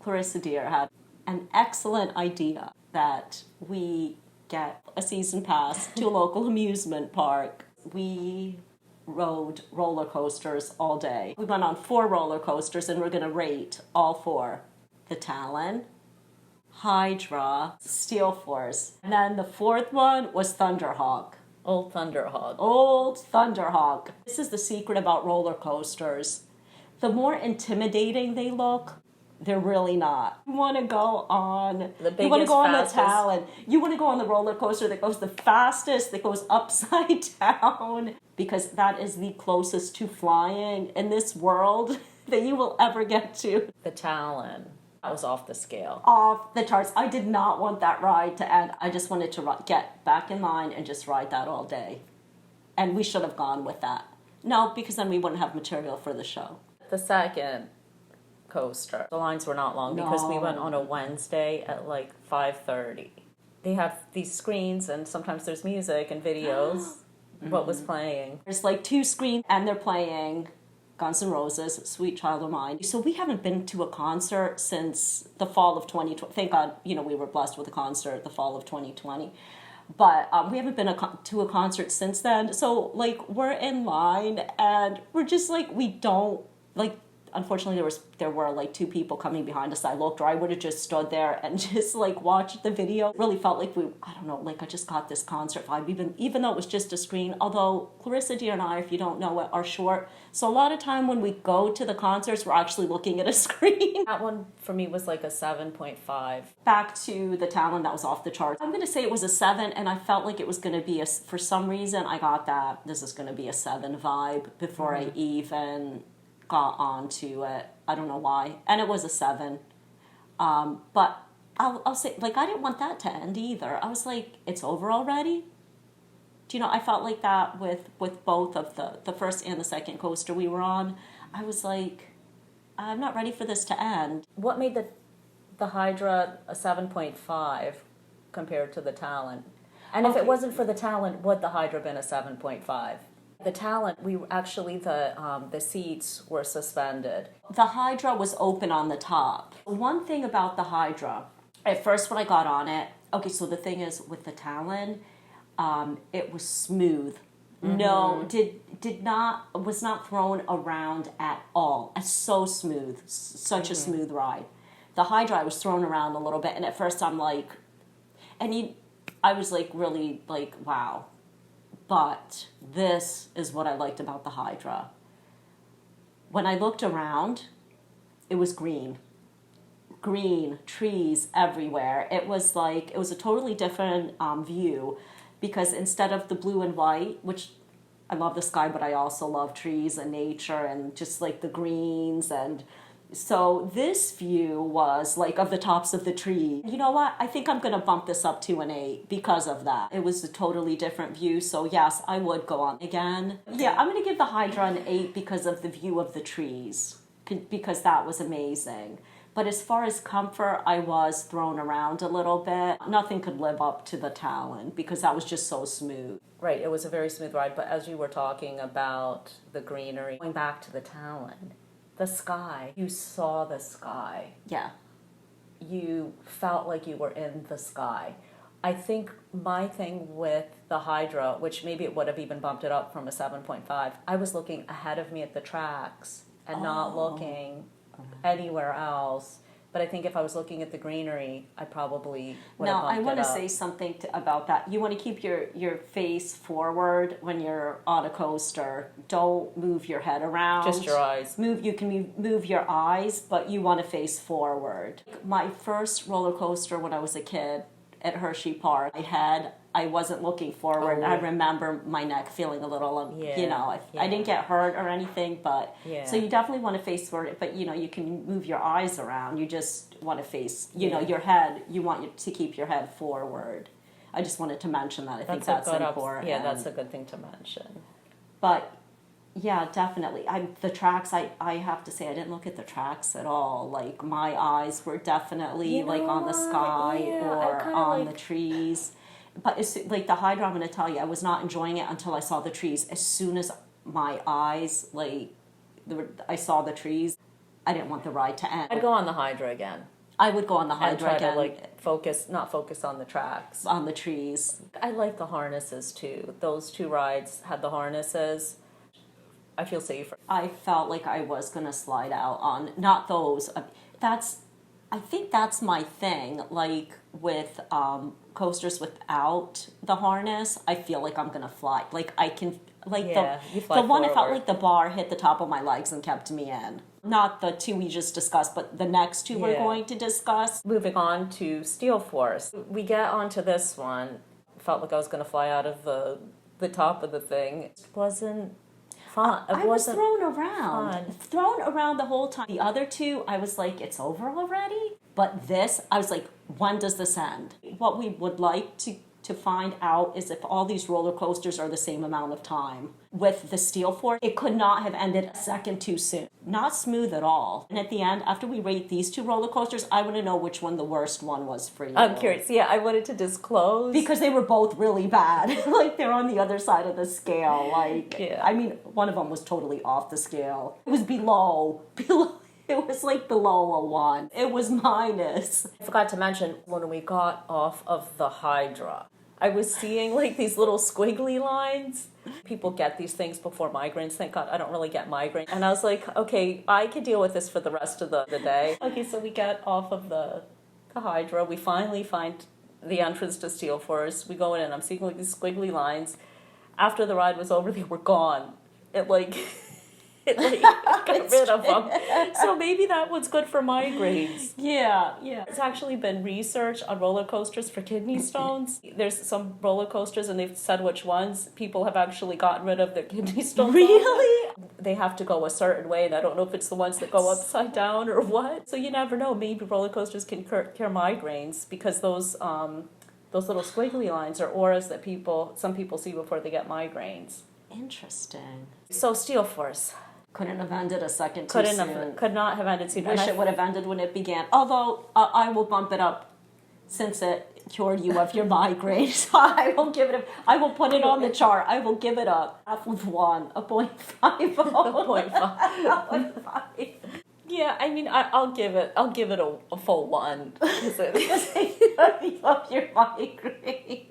Clarisa dear had an excellent idea that we get a season pass to a local amusement park. We rode roller coasters all day. We went on 4 roller coasters and we're going to rate all 4. The Talon, Hydra, Steel Force. And then the 4th one was Thunderhawk. Old Thunderhawk. Old Thunderhawk. This is the secret about roller coasters. The more intimidating they look, they're really not. You want to go on the Talon. You want to go on the roller coaster that goes the fastest, that goes upside down, because that is the closest to flying in this world that you will ever get to. The Talon. That was off the scale. Off the charts. I did not want that ride to end. I just wanted to get back in line and just ride that all day. And we should have gone with that. No, because then we wouldn't have material for the show. The second coaster, the lines were not long because we went on a Wednesday at like 5:30. They have these screens and sometimes there's music and videos. What was playing? There's like 2 screens and they're playing Guns N' Roses, Sweet Child of Mine. So we haven't been to a concert since the fall of 2020. Thank God, we were blessed with a concert the fall of 2020. But we haven't been to a concert since then. So, we're in line and we're just we don't, unfortunately there were 2 people coming behind us. I looked, or I would have just stood there and just watched the video. Really felt like I just got this concert vibe, even though it was just a screen. Although Clarisa dear and I, if you don't know it, are short. So a lot of time when we go to the concerts, we're actually looking at a screen. That one for me was like a 7.5. Back to the Talon, that was off the charts. I'm going to say it was a 7, and I felt like it was going to be for some reason, I got that this is going to be a 7 vibe before I even got onto it. I don't know why. And it was a 7. But I'll say, I didn't want that to end either. I was like, it's over already? I felt like that with both of the first and the second coaster we were on. I was like, I'm not ready for this to end. What made the Hydra a 7.5 compared to the Talon? And if it wasn't for the Talon, would the Hydra been a 7.5? The Talon, the seats were suspended. The Hydra was open on the top. One thing about the Hydra, at first when I got on it, so the thing is with the Talon, it was smooth. No, was not thrown around at all. It's so smooth, such a smooth ride. The Hydra, I was thrown around a little bit, and at first I'm like, I was really wow. But this is what I liked about the Hydra. When I looked around, it was green. Green, trees everywhere. It was a totally different view, because instead of the blue and white, which I love the sky, but I also love trees and nature and just the greens. And so this view was of the tops of the tree. You know what? I think I'm going to bump this up to an 8 because of that. It was a totally different view. So yes, I would go on again. Yeah, I'm going to give the Hydra an 8 because of the view of the trees, because that was amazing. But as far as comfort, I was thrown around a little bit. Nothing could live up to the Talon because that was just so smooth. Right, it was a very smooth ride. But as you were talking about the greenery, going back to the Talon, the sky, you saw the sky. Yeah. You felt like you were in the sky. I think my thing with the Hydra, which maybe it would have even bumped it up from a 7.5, I was looking ahead of me at the tracks and not looking anywhere else. But I think if I was looking at the greenery, I probably would have bumped it up. Now, I want to say something about that. You want to keep your face forward when you're on a coaster. Don't move your head around. Just your eyes. You can move your eyes, but you want to face forward. My first roller coaster when I was a kid at Hershey Park, I wasn't looking forward. I remember my neck feeling a little, I didn't get hurt or anything, but so you definitely want to face forward, but you can move your eyes around. You just want to face, your head, you want to keep your head forward. I just wanted to mention that. I think that's important. Yeah, that's a good thing to mention. But yeah, definitely. The tracks, I have to say, I didn't look at the tracks at all. My eyes were definitely on the sky or on the trees. But it's the Hydra, I'm going to tell you, I was not enjoying it until I saw the trees. As soon as my eyes, I saw the trees, I didn't want the ride to end. I'd go on the Hydra again. I would go on the and Hydra try again. to like not focus on the tracks. On the trees. I like the harnesses too. Those 2 rides had the harnesses. I feel safer. I felt like I was gonna slide out on not those. I think that's my thing. Like with coasters without the harness, I feel like I'm gonna fly. Like I can. Like you fly the one, it felt forward. like the bar hit the top of my legs and kept me in. Not the 2 we just discussed, but the next 2 we're going to discuss. Moving on to Steel Force. We get onto this one. Felt like I was going to fly out of the top of the thing. It wasn't fun. I was thrown around the whole time. The other 2, I was like, it's over already? But this, I was like, when does this end? What we would like to find out is if all these roller coasters are the same amount of time. With the Steel Force, it could not have ended a second too soon. Not smooth at all. And at the end, after we rate these 2 roller coasters, I want to know which one the worst one was for you. I'm curious. Yeah, I wanted to disclose. Because they were both really bad. Like, they're on the other side of the scale. Like, I mean, one of them was totally off the scale. It was below. It was like below a 1. It was minus. I forgot to mention, when we got off of the Hydra, I was seeing like these little squiggly lines. People get these things before migraines. Thank God I don't really get migraines. And I was like, okay, I could deal with this for the rest of the day. Okay, so we get off of the Hydra. We finally find the entrance to Steel Force. We go in and I'm seeing like these squiggly lines. After the ride was over, they were gone. It got rid of them. So maybe that was good for migraines. Yeah. It's actually been research on roller coasters for kidney stones. There's some roller coasters, and they've said which ones people have actually gotten rid of their kidney stones. Really? They have to go a certain way, and I don't know if it's the ones that go upside down or what. So you never know. Maybe roller coasters can cure migraines because those little squiggly lines are auras that some people see before they get migraines. Interesting. So Steel Force. Couldn't have ended a second too soon. Could not have ended sooner. Wish it would have ended when it began. Although, I will bump it up since it cured you of your migraine. So I will put it on the chart. I will give it a half with 1, a 0.5. 0.5. Yeah, I mean, I'll give it a full 1. Because you love your migraine.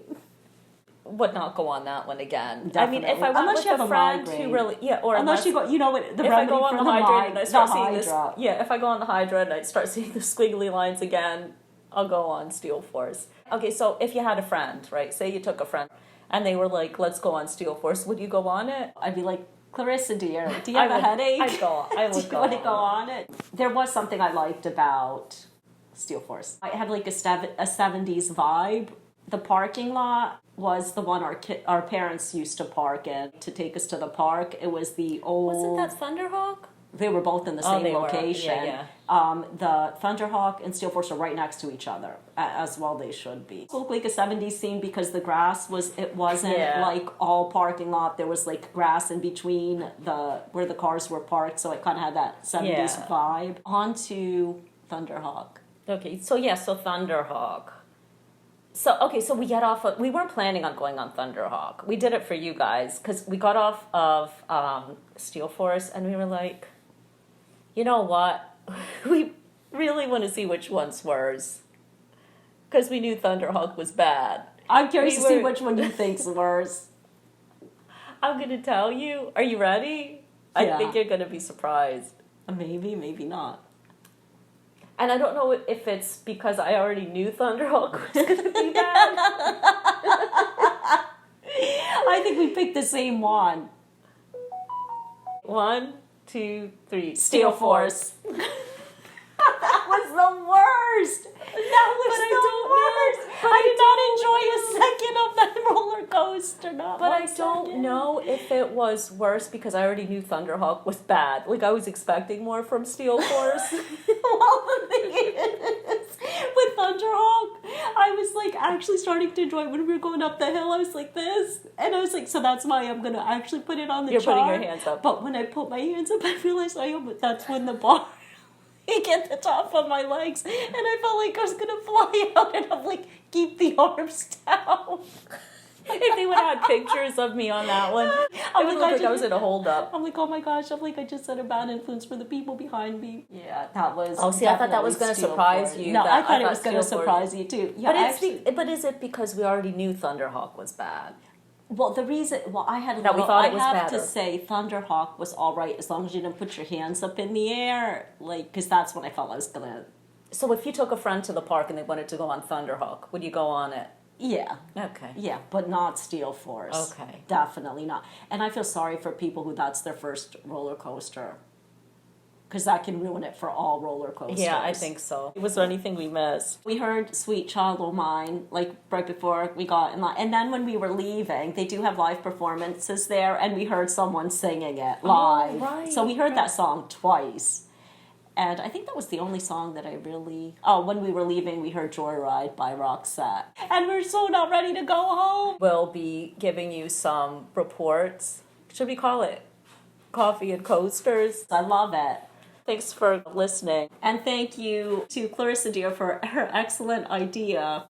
Would not go on that one again. Definitely. I mean, if I went unless with you have a friend who really, or unless you go, you know what, the if I remedy go on for the Hydra and I start seeing Hydra. if I go on the Hydra and I start seeing the squiggly lines again, I'll go on Steel Force. Okay, so if you had a friend, right? Say you took a friend and they were like, "Let's go on Steel Force," would you go on it? I'd be like, Clarisa, dear, do you have a headache? I would go. Do you want to go on it? There was something I liked about Steel Force. I had like a 70s vibe. The parking lot was the one our parents used to park in to take us to the park. It was the old... Wasn't that Thunderhawk? They were both in the same location. Yeah. The Thunderhawk and Steel Force are right next to each other, as well they should be. It looked like a 70s scene because the grass wasn't like all parking lot. There was like grass in between where the cars were parked, so it kind of had that 70s vibe. On to Thunderhawk. Okay, so Thunderhawk. So we get off we weren't planning on going on Thunderhawk. We did it for you guys because we got off of Steel Force and we were like, you know what? We really want to see which one's worse. Because we knew Thunderhawk was bad. I'm curious to see which one you think's worse. I'm going to tell you. Are you ready? Yeah. I think you're going to be surprised. Maybe, maybe not. And I don't know if it's because I already knew Thunderhawk was going to be bad. I think we picked the same one. 1, 2, 3. Steel Force. That was the worst. That was the worst. I did not enjoy a second of that roller coaster. But I don't know if it was worse because I already knew Thunderhawk was bad. Like, I was expecting more from Steel Force. Well, the thing is, with Thunderhawk, I was like actually starting to enjoy when we were going up the hill. I was like this, and I was like, so that's why I'm gonna actually put it on the chart. You're putting your hands up. But when I put my hands up, I realized that's when the bar hit the top of my legs, and I felt like I was gonna fly out, and I'm like, keep the arms down. If they would have had pictures of me on that one. I would look like I was in a holdup. I'm like, oh my gosh, I'm like, I just set a bad influence for the people behind me. Yeah, that was. Oh, see, I thought that was going to surprise you. No, I thought it was going to surprise you too. Yeah, but is it because we already knew Thunderhawk was bad? Well, the reason, I had a that little, we thought it was I have better. to say Thunderhawk was all right as long as you didn't put your hands up in the air, like, because that's when I felt I was gonna. So if you took a friend to the park and they wanted to go on Thunderhawk, would you go on it? Yeah. Okay. Yeah, but not Steel Force. Okay. Definitely not. And I feel sorry for people who that's their first roller coaster. Because that can ruin it for all roller coasters. Yeah, I think so. Was there anything we missed? We heard Sweet Child O' Mine, like, right before we got in line. And then when we were leaving, they do have live performances there, and we heard someone singing it live. Oh, right. So we heard that song twice. And I think that was the only song that I really... Oh, when we were leaving, we heard Joyride by Roxette. And we're so not ready to go home. We'll be giving you some reports. Should we call it Coffee and Coasters? I love it. Thanks for listening. And thank you to Clarisa, dear, for her excellent idea.